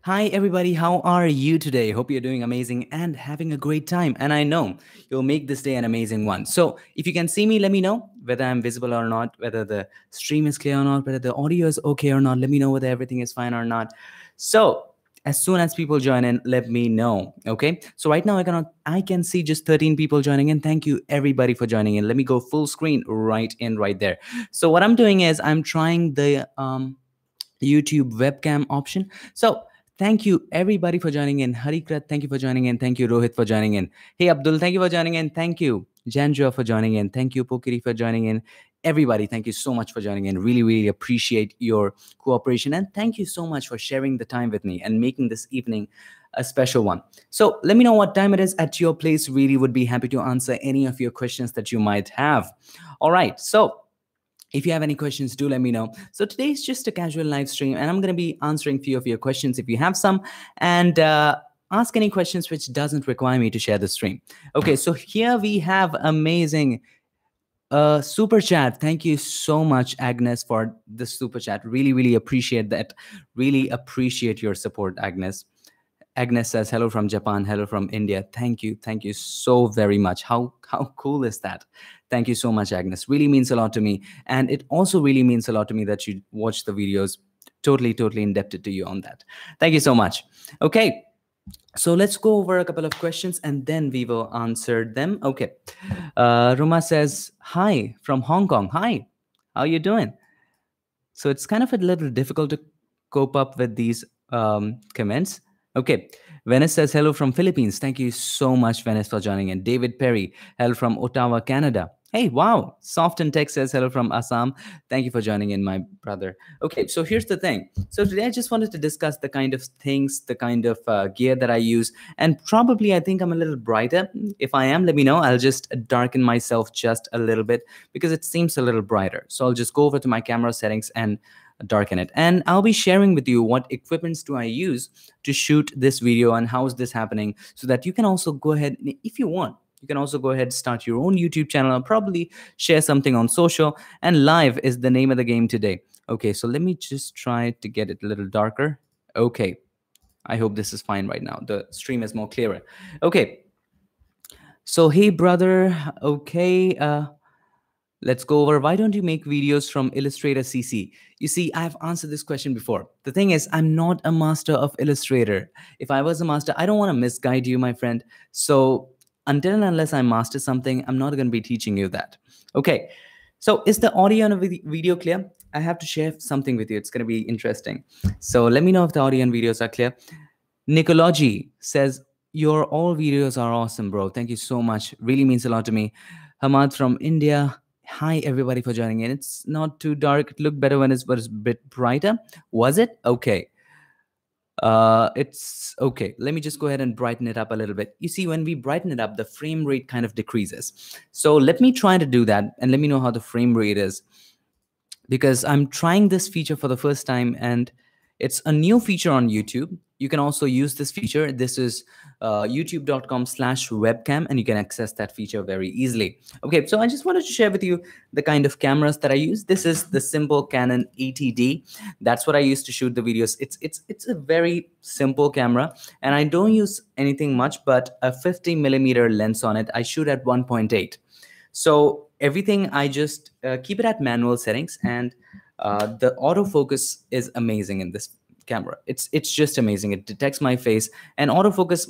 Hi, everybody. How are you today? Hope you're doing amazing and having a great time. And I know you'll make this day an amazing one. So, if you can see me, let me know whether I'm visible or not, whether the stream is clear or not, whether the audio is okay or not. Let me know whether everything is fine or not. So, as soon as people join in, let me know. Okay. So right now I can see just 13 people joining in. Thank you everybody for joining in. Let me go full screen right there. So what I'm doing is I'm trying the YouTube webcam option. So thank you everybody for joining in. Harikrat, thank you for joining in. Thank you Rohit for joining in. Hey Abdul, thank you for joining in. Thank you Janjua for joining in. Thank you Pokiri for joining in. Everybody, thank you so much for joining in. Really, really appreciate your cooperation. And thank you so much for sharing the time with me and making this evening a special one. So let me know what time it is at your place. Really would be happy to answer any of your questions that you might have. All right. So if you have any questions, do let me know. So today is just a casual live stream, and I'm going to be answering a few of your questions if you have some, and ask any questions which doesn't require me to share the stream. Okay, so here we have amazing super chat. Thank you so much, Agnes, for the super chat. Really, really appreciate that. Really appreciate your support, Agnes. Agnes says, hello from Japan, hello from India. Thank you. Thank you so very much. How cool is that? Thank you so much, Agnes. Really means a lot to me. And it also really means a lot to me that you watch the videos. Totally, totally indebted to you on that. Thank you so much. Okay. So let's go over a couple of questions and then we will answer them. Okay. Ruma says, hi from Hong Kong. Hi. How you doing? So it's kind of a little difficult to cope up with these comments. Okay. Venice says hello from Philippines. Thank you so much, Venice, for joining in. David Perry, hello from Ottawa, Canada. Hey, wow. Soft and Tech says hello from Assam. Thank you for joining in, my brother. Okay, so here's the thing. So today I just wanted to discuss the kind of things, the kind of gear that I use. And probably I think I'm a little brighter. If I am, let me know. I'll just darken myself just a little bit because it seems a little brighter. So I'll just go over to my camera settings and darken it. And I'll be sharing with you what equipments do I use to shoot this video and how is this happening so that you can also go ahead, if you want, you can also go ahead, start your own YouTube channel and probably share something on social. And live is the name of the game today. Okay, so let me just try to get it a little darker. Okay, I hope this is fine right now. The stream is more clearer. Okay, so hey brother, okay, let's go over why don't you make videos from Illustrator CC? You see, I've answered this question before. The thing is, I'm not a master of Illustrator. If I was a master, I don't want to misguide you, my friend. So until and unless I master something, I'm not going to be teaching you that. Okay. So is the audio and video clear? I have to share something with you. It's going to be interesting. So let me know if the audio and videos are clear. Nicology says, your all videos are awesome, bro. Thank you so much. Really means a lot to me. Hamad from India. Hi, everybody, for joining in. It's not too dark. It looked better when it was a bit brighter. Was it? Okay. It's okay. Let me just go ahead and brighten it up a little bit. You see, when we brighten it up, the frame rate kind of decreases. So let me try to do that and let me know how the frame rate is, because I'm trying this feature for the first time and it's a new feature on YouTube. You can also use this feature. This is youtube.com/webcam, and you can access that feature very easily. Okay, so I just wanted to share with you the kind of cameras that I use. This is the simple Canon 80D. That's what I use to shoot the videos. It's a very simple camera, and I don't use anything much but a 50mm lens on it. I shoot at 1.8. So everything, I just keep it at manual settings, and the autofocus is amazing in this camera. It's just amazing. It detects my face, and autofocus,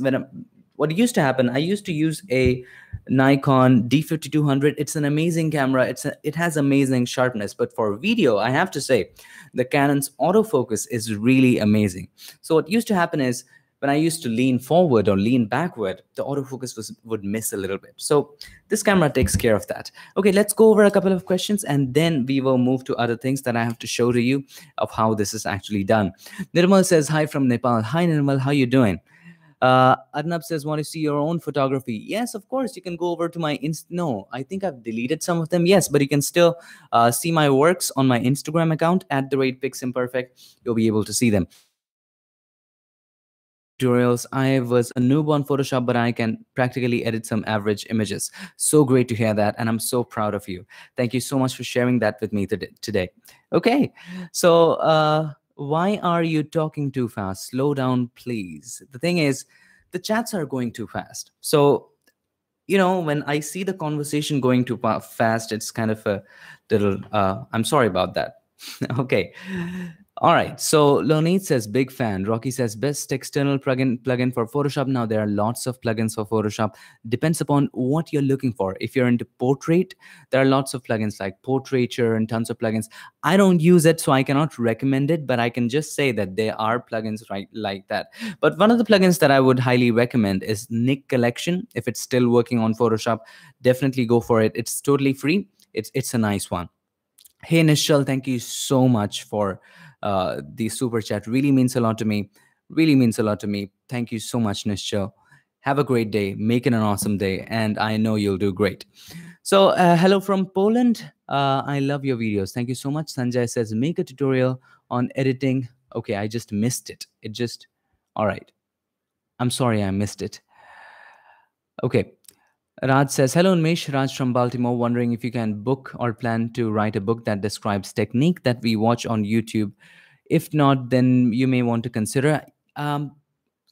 what used to happen, I used to use a Nikon D5200. It's an amazing camera. It has amazing sharpness, but for video, I have to say the Canon's autofocus is really amazing. So what used to happen is, when I used to lean forward or lean backward, the autofocus would miss a little bit. So this camera takes care of that. Okay, let's go over a couple of questions and then we will move to other things that I have to show to you of how this is actually done. Nirmal says, hi from Nepal. Hi, Nirmal, how you doing? Arnab says, want to see your own photography? Yes, of course. You can go over to my No, I think I've deleted some of them. Yes, but you can still see my works on my Instagram account @piximperfect. You'll be able to see them. Tutorials. I was a noob on Photoshop, but I can practically edit some average images. So great to hear that, and I'm so proud of you. Thank you so much for sharing that with me today. Okay, so Why are you talking too fast? Slow down, please. The thing is, the chats are going too fast. So, when I see the conversation going too fast, it's kind of a little, I'm sorry about that. Okay. All right. So Lonit says big fan. Rocky says best external plugin for Photoshop. Now there are lots of plugins for Photoshop. Depends upon what you're looking for. If you're into portrait, there are lots of plugins like portraiture and tons of plugins. I don't use it, so I cannot recommend it, but I can just say that there are plugins right like that. But one of the plugins that I would highly recommend is Nick Collection. If it's still working on Photoshop, definitely go for it. It's totally free. It's a nice one. Hey Nishal, thank you so much for the super chat. Really means a lot to me. Really means a lot to me. Thank you so much, Nishal. Have a great day. Make it an awesome day, and I know you'll do great. So, hello from Poland. I love your videos. Thank you so much. Sanjay says, make a tutorial on editing. Okay, I just missed it. All right. I'm sorry I missed it. Okay. Raj says, hello, Unmesh. Raj from Baltimore, wondering if you can book or plan to write a book that describes technique that we watch on YouTube. If not, then you may want to consider. Um,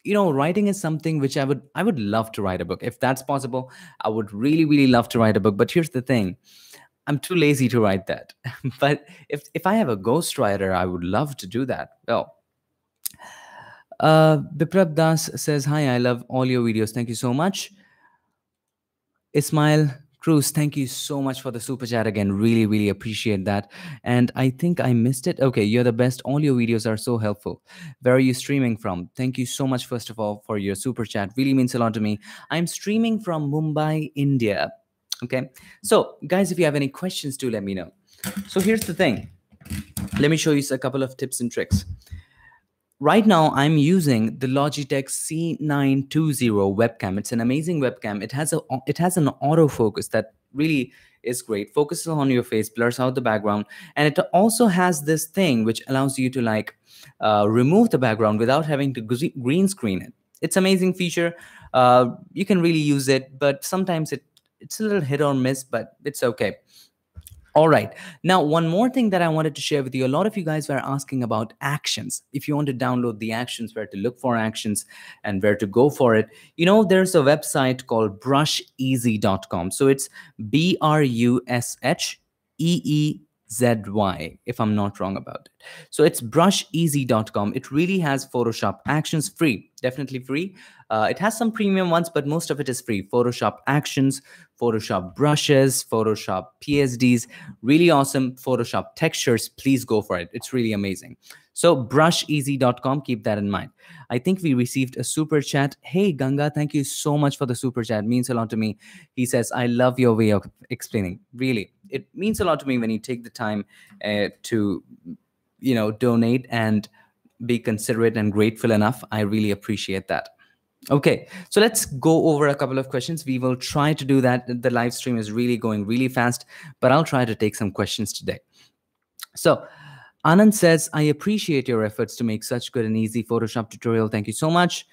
Writing is something which I would love to write a book. If that's possible, I would really, really love to write a book. But here's the thing. I'm too lazy to write that. But if I have a ghostwriter, I would love to do that. Well, Biprab Das says, hi, I love all your videos. Thank you so much. Ismail Cruz, thank you so much for the super chat again. Really, really appreciate that. And I think I missed it. Okay, you're the best. All your videos are so helpful. Where are you streaming from? Thank you so much, first of all, for your super chat. Really means a lot to me. I'm streaming from Mumbai, India. Okay. So, guys, if you have any questions, do let me know. So, here's the thing. Let me show you a couple of tips and tricks. Right now, I'm using the Logitech C920 webcam. It's an amazing webcam. It has an autofocus that really is great. Focuses on your face, blurs out the background, and it also has this thing which allows you to remove the background without having to green screen it. It's amazing feature. You can really use it, but sometimes it's a little hit or miss, but it's okay. All right. Now, one more thing that I wanted to share with you. A lot of you guys were asking about actions. If you want to download the actions, where to look for actions and where to go for it, there's a website called brusheasy.com. So it's BRUSHEEZY, if I'm not wrong about it. So it's brusheasy.com. It really has Photoshop actions free, definitely free. It has some premium ones, but most of it is free. Photoshop actions, Photoshop brushes, Photoshop PSDs, really awesome Photoshop textures. Please go for it. It's really amazing. So brusheasy.com, keep that in mind. I think we received a super chat. Hey, Ganga, thank you so much for the super chat. It means a lot to me. He says, I love your way of explaining. Really, it means a lot to me when you take the time to, donate and be considerate and grateful enough. I really appreciate that. Okay, so let's go over a couple of questions. We will try to do that. The live stream is really going really fast, but I'll try to take some questions today. So Anand says, I appreciate your efforts to make such good and easy Photoshop tutorial. Thank you so much.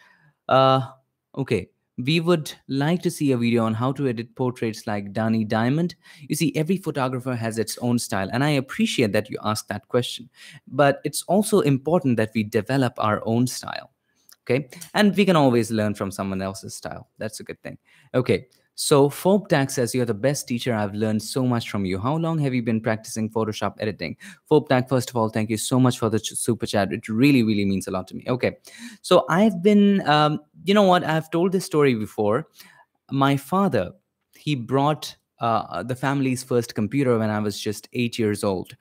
Okay, we would like to see a video on how to edit portraits like Danny Diamond. You see, every photographer has its own style, and I appreciate that you asked that question. But it's also important that we develop our own style. Okay, and we can always learn from someone else's style. That's a good thing. Okay, so Folk Tag says, you're the best teacher. I've learned so much from you. How long have you been practicing Photoshop editing? Folk Tag, first of all, thank you so much for the super chat. It really, really means a lot to me. Okay, so I've been, you know what, I've told this story before. My father, he brought the family's first computer when I was just 8 years old.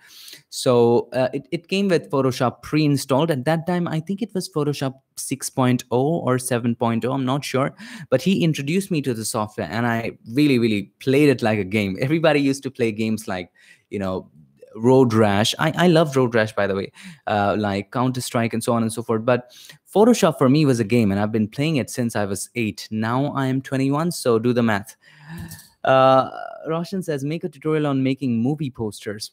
So it came with Photoshop pre-installed. At that time, I think it was Photoshop 6.0 or 7.0. I'm not sure. But he introduced me to the software, and I really, really played it like a game. Everybody used to play games like, Road Rash. I love Road Rash, by the way, like Counter-Strike and so on and so forth. But Photoshop for me was a game, and I've been playing it since I was 8. Now I am 21, so do the math. Roshan says, make a tutorial on making movie posters.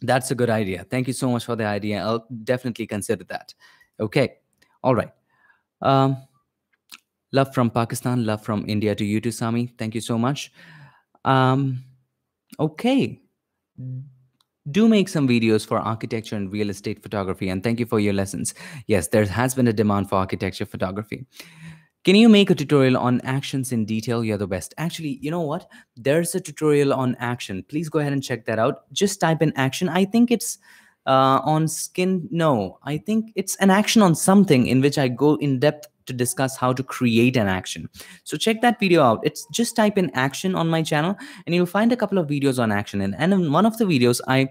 That's a good idea. Thank you so much for the idea. I'll definitely consider that. Okay. All right. Love from Pakistan, love from India to you too, Sami. Thank you so much. Okay. Do make some videos for architecture and real estate photography. And thank you for your lessons. Yes, there has been a demand for architecture photography. Can you make a tutorial on actions in detail? You're the best. Actually, you know what? There's a tutorial on action. Please go ahead and check that out. Just type in action. I think it's on skin. No, I think it's an action on something in which I go in depth to discuss how to create an action. So check that video out. It's just type in action on my channel and you'll find a couple of videos on action. And in one of the videos, I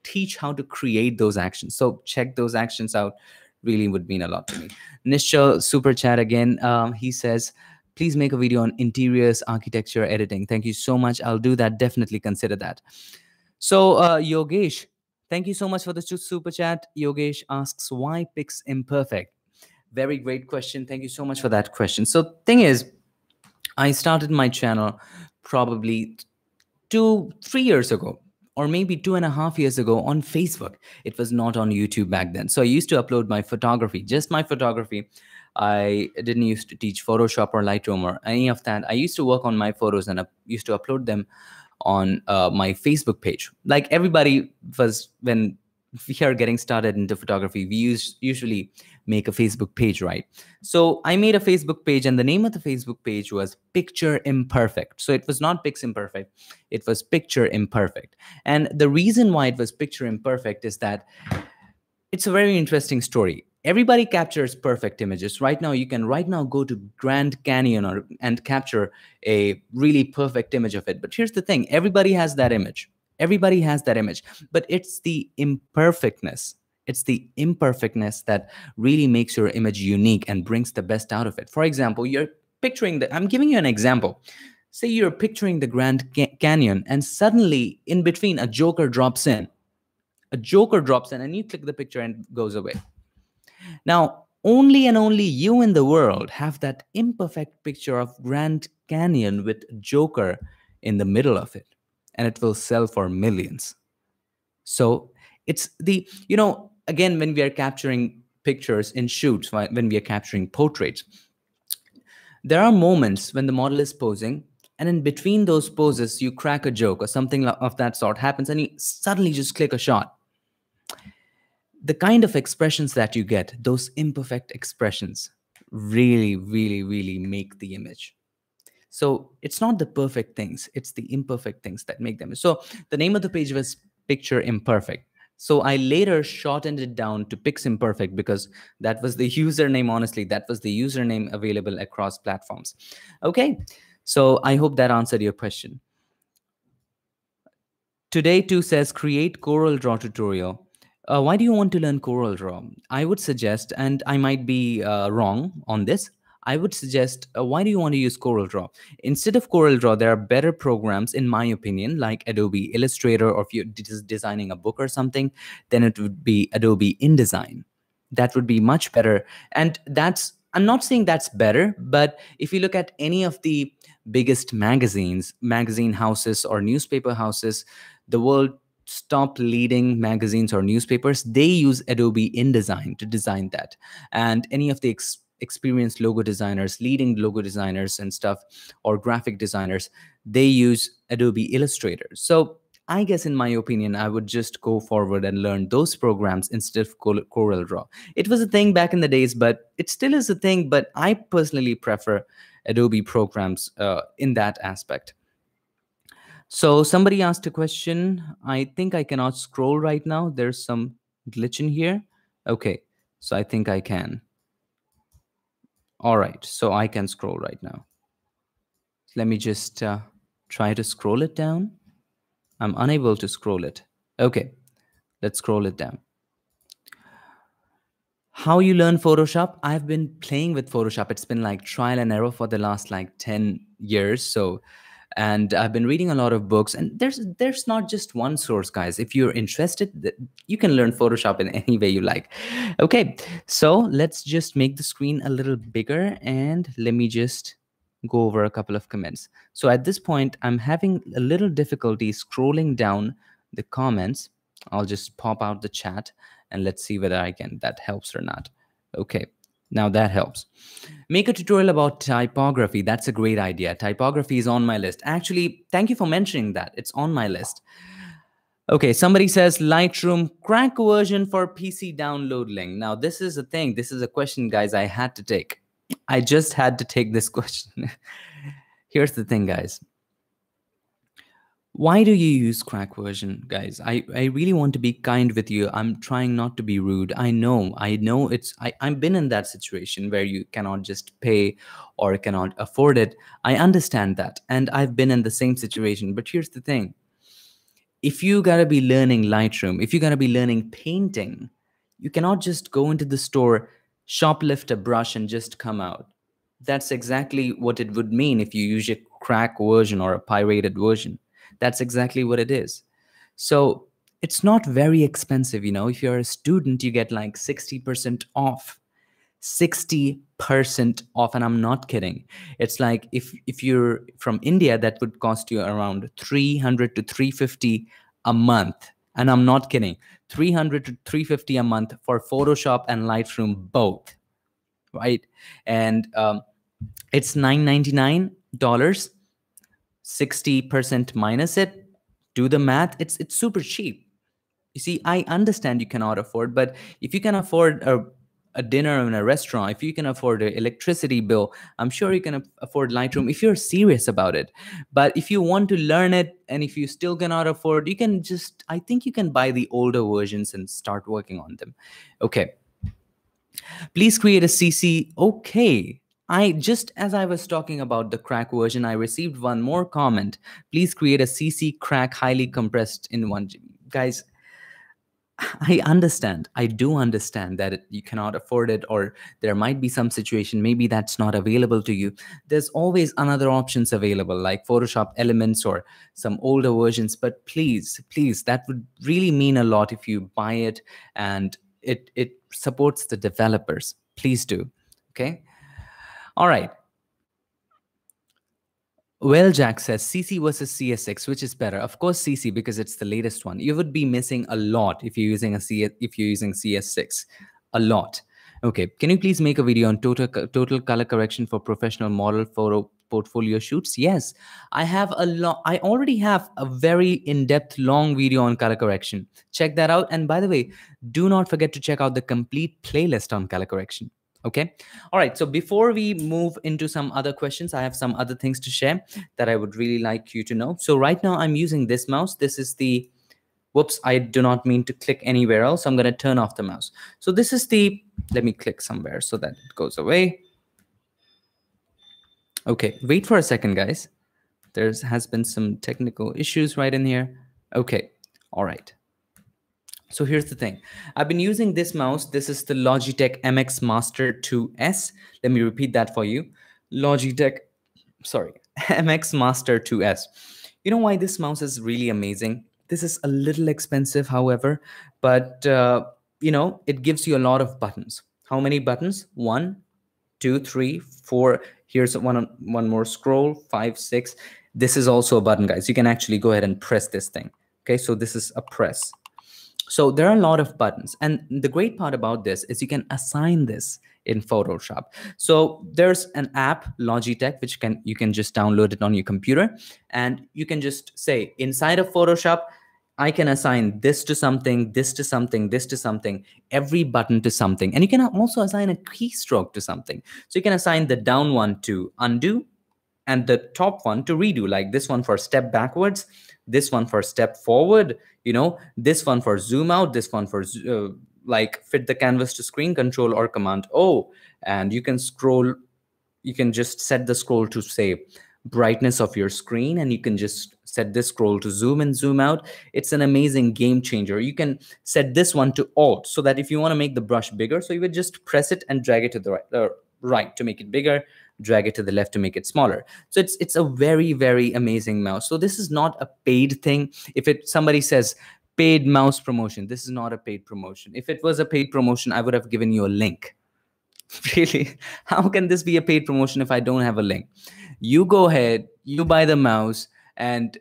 teach how to create those actions. So check those actions out. Really would mean a lot to me. Nishal super chat again. He says, please make a video on interiors, architecture, editing. Thank you so much. I'll do that. Definitely consider that. So Yogesh, thank you so much for the super chat. Yogesh asks, why pics imperfect? Very great question. Thank you so much for that question. So thing is, I started my channel probably 3 years ago, or maybe 2.5 years ago on Facebook. It was not on YouTube back then. So I used to upload my photography, just my photography. I didn't used to teach Photoshop or Lightroom or any of that. I used to work on my photos and I used to upload them on my Facebook page. Like everybody was, when we are getting started into photography, we usually make a Facebook page, right? So I made a Facebook page and the name of the Facebook page was Picture Imperfect. So it was not Pics Imperfect, it was Picture Imperfect. And the reason why it was Picture Imperfect is that it's a very interesting story. Everybody captures perfect images. Right now, you can go to Grand Canyon and capture a really perfect image of it. But here's the thing, everybody has that image. Everybody has that image, but it's the imperfectness. It's the imperfectness that really makes your image unique and brings the best out of it. For example, you're picturing I'm giving you an example. Say you're picturing the Grand Canyon and suddenly in between a joker drops in. A joker drops in and you click the picture and goes away. Now, only and only you in the world have that imperfect picture of Grand Canyon with Joker in the middle of it, and it will sell for millions. So it's again, when we are capturing pictures in shoots, when we are capturing portraits, there are moments when the model is posing, and in between those poses, you crack a joke or something of that sort happens, and you suddenly just click a shot. The kind of expressions that you get, those imperfect expressions, really, really, really make the image. So it's not the perfect things, it's the imperfect things that make them. So the name of the page was Picture Imperfect. So I later shortened it down to Pics Imperfect because that was the username. Honestly, that was the username available across platforms. Okay, so I hope that answered your question. Today too says create Corel Draw tutorial. Why do you want to learn Corel Draw? I would suggest, and I might be wrong on this, I would suggest, why do you want to use Corel Draw? Instead of Corel Draw, there are better programs, in my opinion, like Adobe Illustrator, or if you're designing a book or something, then it would be Adobe InDesign. That would be much better. And I'm not saying that's better, but if you look at any of the biggest magazine houses or newspaper houses, the world top leading magazines or newspapers, they use Adobe InDesign to design that. And any of the experienced logo designers, leading logo designers and stuff, or graphic designers, they use Adobe Illustrator. So I guess, in my opinion, I would just go forward and learn those programs instead of Corel Draw. It was a thing back in the days, but it still is a thing. But I personally prefer Adobe programs in that aspect. So somebody asked a question. I think I cannot scroll right now. There's some glitch in here. Okay, so I think I can. All right, so I can scroll right now. Let me just try to scroll it down. I'm unable to scroll it. Okay, let's scroll it down. How you learn Photoshop? I've been playing with Photoshop. It's been like trial and error for the last like 10 years. So, and I've been reading a lot of books, and there's not just one source, guys. If you're interested, you can learn Photoshop in any way you like. Okay, so let's just make the screen a little bigger, and let me just go over a couple of comments. So at this point, I'm having a little difficulty scrolling down the comments. I'll just pop out the chat and let's see whether that helps or not. Okay, now that helps. Make a tutorial about typography. That's a great idea. Typography is on my list. Actually, thank you for mentioning that. It's on my list. Okay, somebody says Lightroom crack version for PC download link. Now, this is a thing. This is a question, guys, I had to take. I just had to take this question. Here's the thing, guys. Why do you use crack version, guys? I really want to be kind with you. I'm trying not to be rude. I know I've been in that situation where you cannot just pay or cannot afford it. I understand that. And I've been in the same situation. But here's the thing. If you gotta be learning Lightroom, if you gotta be learning painting, you cannot just go into the store, shoplift a brush, and just come out. That's exactly what it would mean if you use a crack version or a pirated version. That's exactly what it is. So it's not very expensive, you know. If you're a student, you get like 60% off. 60% off, and I'm not kidding. It's like if you're from India, that would cost you around 300 to 350 a month, and I'm not kidding. 300 to 350 a month for Photoshop and Lightroom both, right? And it's $999. 60% minus it, do the math. It's super cheap. You see, I understand you cannot afford, but if you can afford a dinner in a restaurant, if you can afford an electricity bill, I'm sure you can afford Lightroom if you're serious about it. But if you want to learn it and if you still cannot afford, you can just, I think you can buy the older versions and start working on them. Okay. Please create a CC. Okay. I just as I was talking about the crack version, I received one more comment. Please create a CC crack highly compressed in 1 GB. Guys, I understand. I do understand that you cannot afford it, or there might be some situation, maybe that's not available to you. There's always another options available, like Photoshop Elements or some older versions. But please, please, that would really mean a lot if you buy it and it supports the developers. Please do. Okay. All right. Well, Jack says CC versus CS6, which is better? Of course, CC, because it's the latest one. You would be missing a lot if you're using if you're using CS6, a lot. Okay, can you please make a video on total color correction for professional model photo portfolio shoots? Yes, I have a lot. I already have a very in-depth long video on color correction. Check that out. And by the way, do not forget to check out the complete playlist on color correction. Okay. All right. So before we move into some other questions, I have some other things to share that I would really like you to know. So right now I'm using this mouse. This is the, whoops, I do not mean to click anywhere else. I'm going to turn off the mouse. So this is the, let me click somewhere so that it goes away. Okay. Wait for a second, guys. There has been some technical issues right in here. Okay. All right. So here's the thing. I've been using this mouse. This is the Logitech MX Master 2S. Let me repeat that for you. Logitech, sorry, MX Master 2S. You know why this mouse is really amazing? This is a little expensive, however, but you know, it gives you a lot of buttons. How many buttons? 1, 2, 3, 4. Here's one more scroll, 5, 6. This is also a button, guys. You can actually go ahead and press this thing. Okay, so this is a press. So there are a lot of buttons. And the great part about this is you can assign this in Photoshop. So there's an app, Logitech, which you can just download it on your computer. And you can just say inside of Photoshop, I can assign this to something, this to something, this to something, every button to something. And you can also assign a keystroke to something. So you can assign the down one to undo and the top one to redo, like this one for step backwards, this one for step forward, you know, this one for zoom out, this one for like fit the canvas to screen, Control or Command O. And you can scroll, you can just set the scroll to say brightness of your screen, and you can just set this scroll to zoom in, zoom out. It's an amazing game changer. You can set this one to Alt, so that if you want to make the brush bigger, so you would just press it and drag it to the right to make it bigger, drag it to the left to make it smaller. So it's a very, very amazing mouse. So this is not a paid thing. If somebody says paid mouse promotion, this is not a paid promotion. If it was a paid promotion, I would have given you a link. Really, how can this be a paid promotion if I don't have a link? You go ahead, you buy the mouse, and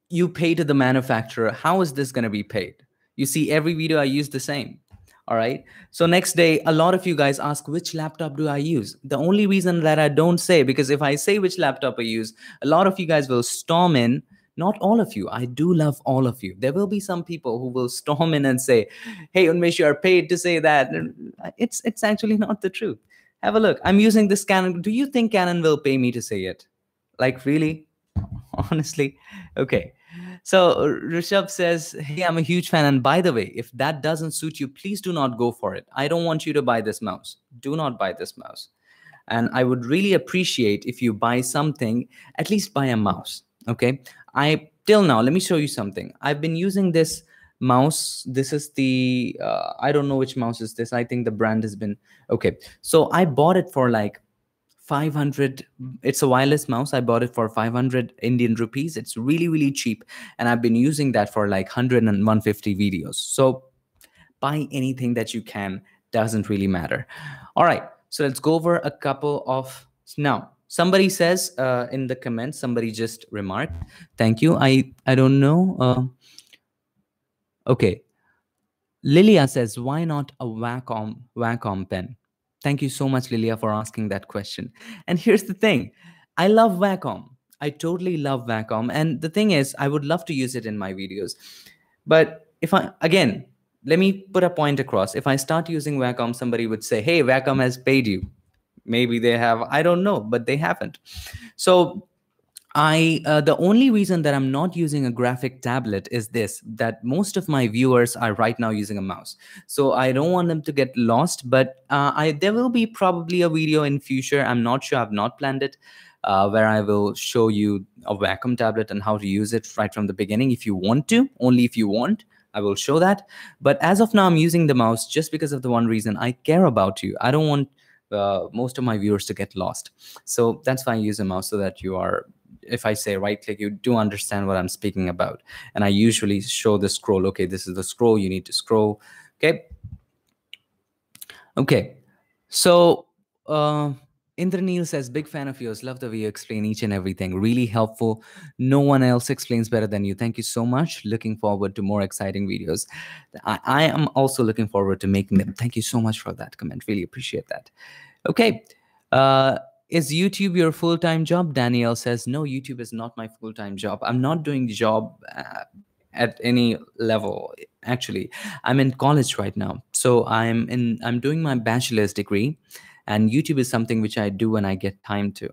you pay to the manufacturer. How is this going to be paid? You see, every video I use the same. All right. So next day, a lot of you guys ask, which laptop do I use? The only reason that I don't say, because if I say which laptop I use, a lot of you guys will storm in, Not all of you. I do love all of you. There will be some people who will storm in and say, "Hey, Unmesh, you are paid to say that." And it's actually not the truth. Have a look. I'm using this Canon. Do you think Canon will pay me to say it? Like, really? Honestly? Okay. So Rishabh says, "Hey, I'm a huge fan. And by the way, if that doesn't suit you, please do not go for it. I don't want you to buy this mouse. Do not buy this mouse. And I would really appreciate if you buy something, at least buy a mouse. Okay. I, till now, let me show you something. I've been using this mouse. This is the, I don't know which mouse is this. I think the brand has been, okay. So I bought it for like 500. It's a wireless mouse. I bought it for 500 Indian rupees. It's really, really cheap. And I've been using that for like 100 and 150 videos. So buy anything that you can, doesn't really matter. All right, so let's go over a couple of, now somebody says in the comments, somebody just remarked, thank you. I don't know. Okay, Lilia says, why not a Wacom pen? Thank you so much, Lilia, for asking that question. And here's the thing, I love Wacom. I totally love Wacom. And the thing is, I would love to use it in my videos. But if I, again, let me put a point across. If I start using Wacom, somebody would say, hey, Wacom has paid you. Maybe they have, I don't know, but they haven't. So the only reason that I'm not using a graphic tablet is this, that most of my viewers are right now using a mouse. So I don't want them to get lost, but there will be probably a video in future. I'm not sure, I've not planned it, where I will show you a Wacom tablet and how to use it right from the beginning. If you want to, only if you want, I will show that. But as of now, I'm using the mouse just because of the one reason, I care about you. I don't want most of my viewers to get lost. So that's why I use a mouse, so that you are, if I say right click, you do understand what I'm speaking about. And I usually show the scroll. Okay, this is the scroll, you need to scroll. Okay. Okay. So Indranil says, big fan of yours. Love the way you explain each and everything. Really helpful. No one else explains better than you. Thank you so much. Looking forward to more exciting videos. I am also looking forward to making them. Thank you so much for that comment. Really appreciate that. Okay. Is YouTube your full-time job? Danielle says, no, YouTube is not my full-time job. I'm not doing the job at any level. Actually, I'm in college right now. So I'm doing my bachelor's degree, and YouTube is something which I do when I get time to.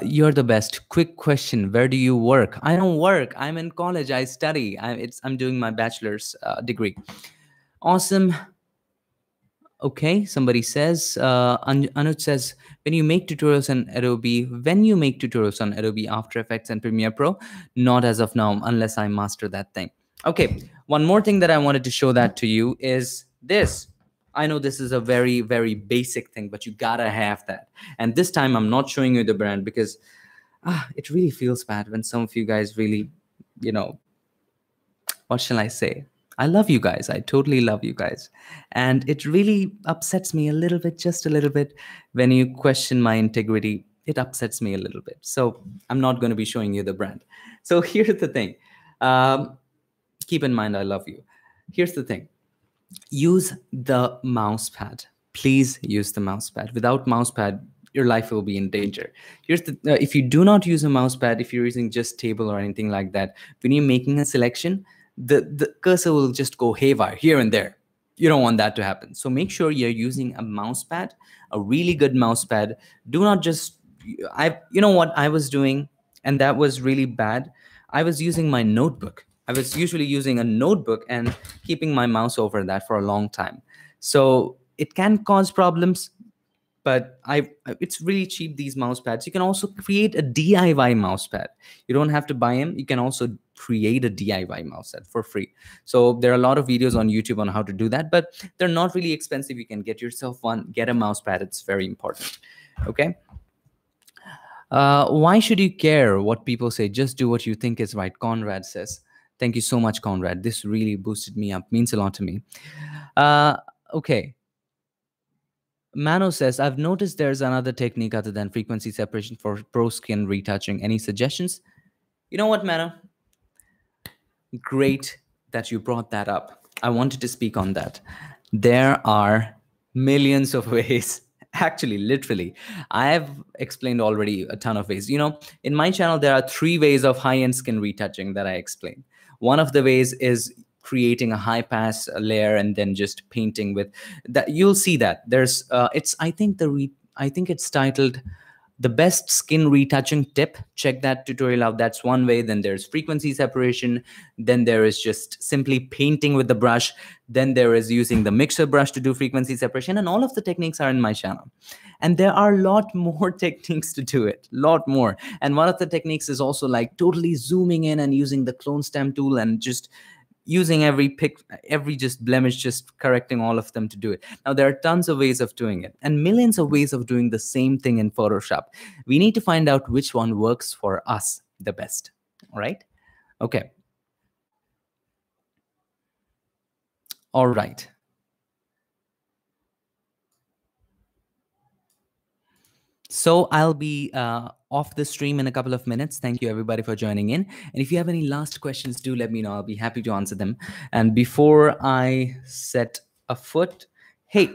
You're the best. Quick question. Where do you work? I don't work. I'm in college. I study. I'm doing my bachelor's degree. Awesome. Okay, somebody says, Anuj says, when you make tutorials on Adobe After Effects and Premiere Pro, not as of now, unless I master that thing. Okay, one more thing that I wanted to show that to you is this. I know this is a very, very basic thing, but you gotta have that. And this time I'm not showing you the brand because it really feels bad when some of you guys really, what shall I say? I love you guys. I totally love you guys. And it really upsets me a little bit, just a little bit, when you question my integrity. It upsets me a little bit. So I'm not going to be showing you the brand. So here's the thing. Keep in mind, I love you. Here's the thing. Use the mouse pad. Please use the mouse pad. Without mouse pad, your life will be in danger. Here's the, if you do not use a mouse pad, if you're using just table or anything like that, when you're making a selection, the cursor will just go haywire here and there. You don't want that to happen. So make sure you're using a mouse pad, a really good mouse pad. Do not just, you know what I was doing, and that was really bad. I was using my notebook. I was usually using a notebook and keeping my mouse over that for a long time. So it can cause problems, but it's really cheap, these mouse pads. You can also create a DIY mouse pad. You don't have to buy them. You can also create a DIY mouse pad for free. So there are a lot of videos on YouTube on how to do that, but they're not really expensive. You can get yourself one, get a mouse pad. It's very important. Okay. Why should you care what people say? Just do what you think is right. Conrad says, thank you so much, Conrad. This really boosted me up. Means a lot to me. Okay. Mano says, I've noticed there's another technique other than frequency separation for pro skin retouching. Any suggestions? You know what, Mano? Great that you brought that up. I wanted to speak on that. There are millions of ways Actually, literally, I have explained already a ton of ways. In my channel, there are 3 ways of high-end skin retouching that I explain. One of the ways is creating a high pass layer and then just painting with that. You'll see that there's it's I think I think it's titled the best skin retouching tip. Check that tutorial out. That's one way. Then there's frequency separation. Then there is just simply painting with the brush. Then there is using the mixer brush to do frequency separation. And all of the techniques are in my channel. And there are a lot more techniques to do it, lot more. And one of the techniques is also like totally zooming in and using the clone stamp tool and just using every just blemish, just correcting all of them to do it. Now, there are tons of ways of doing it and millions of ways of doing the same thing in Photoshop. We need to find out which one works for us the best. All right. Okay. All right. So I'll be off the stream in a couple of minutes. Thank you everybody for joining in. And if you have any last questions, do let me know. I'll be happy to answer them. And before I set a foot, hey,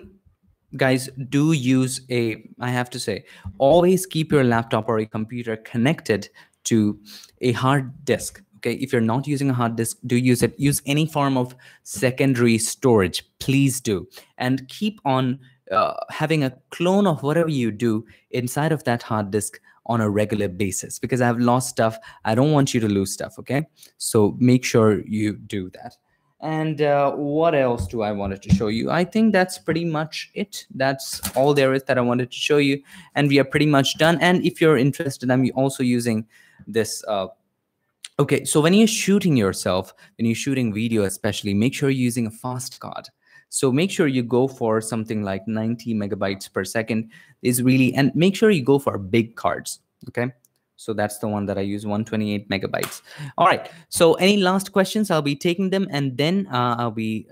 guys, do use I have to say, always keep your laptop or a computer connected to a hard disk. Okay, if you're not using a hard disk, do use it. Use any form of secondary storage, please do. And keep on having a clone of whatever you do inside of that hard disk on a regular basis, because I've lost stuff. I don't want you to lose stuff. Okay, so make sure you do that. And what else do I wanted to show you? I think that's pretty much it. That's all there is that I wanted to show you. And we are pretty much done. And if you're interested, I'm also using this. Okay, so when you're shooting yourself, when you're shooting video especially, make sure you're using a fast card. So make sure you go for something like 90 megabytes per second is really, and make sure you go for big cards. Okay. So that's the one that I use, 128 megabytes. All right. So any last questions? I'll be taking them, and then I'll be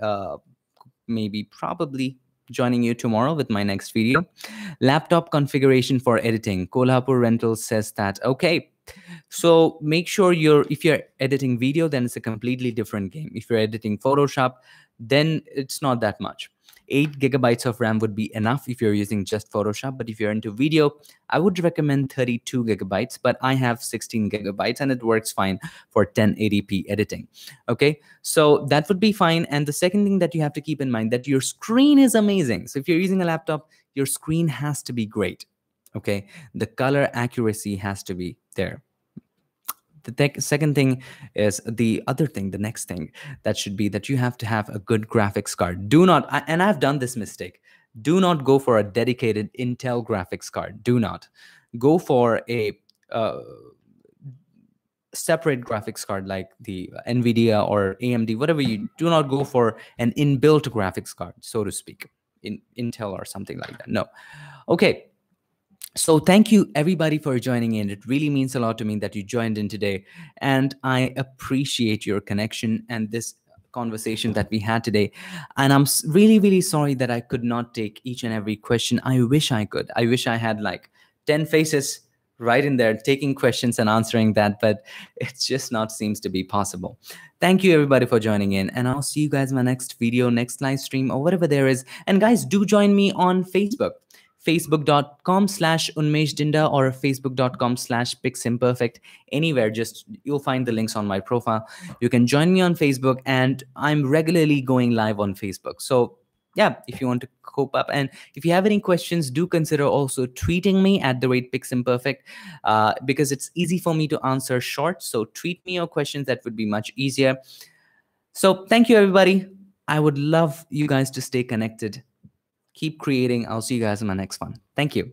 maybe probably joining you tomorrow with my next video. Laptop configuration for editing. Kolhapur Rentals says that. Okay. So make sure if you're editing video, then it's a completely different game. If you're editing Photoshop, then it's not that much. 8 gigabytes of RAM would be enough if you're using just Photoshop. But if you're into video, I would recommend 32 gigabytes, but I have 16 gigabytes and it works fine for 1080p editing. Okay, so that would be fine. And the second thing that you have to keep in mind, that your screen is amazing. So if you're using a laptop, your screen has to be great. Okay, the color accuracy has to be there. The second thing is the next thing that should be that you have to have a good graphics card. Do not, and I've done this mistake, do not go for a dedicated Intel graphics card. Do not go for a separate graphics card like the NVIDIA or AMD, whatever you do. Not go for an inbuilt graphics card, so to speak, in Intel or something like that. No. Okay. So thank you everybody for joining in. It really means a lot to me that you joined in today. And I appreciate your connection and this conversation that we had today. And I'm really, really sorry that I could not take each and every question. I wish I could. I wish I had like 10 faces right in there taking questions and answering that, but it just not seems to be possible. Thank you everybody for joining in, and I'll see you guys in my next video, next live stream, or whatever there is. And guys, do join me on Facebook. Facebook.com/UnmeshDinda or Facebook.com/PixImperfect. Anywhere, just you'll find the links on my profile. You can join me on Facebook, and I'm regularly going live on Facebook. So yeah, if you want to cope up, and if you have any questions, do consider also tweeting me at @PixImperfect, because it's easy for me to answer short. So tweet me your questions. That would be much easier. So thank you, everybody. I would love you guys to stay connected. Keep creating. I'll see you guys in my next one. Thank you.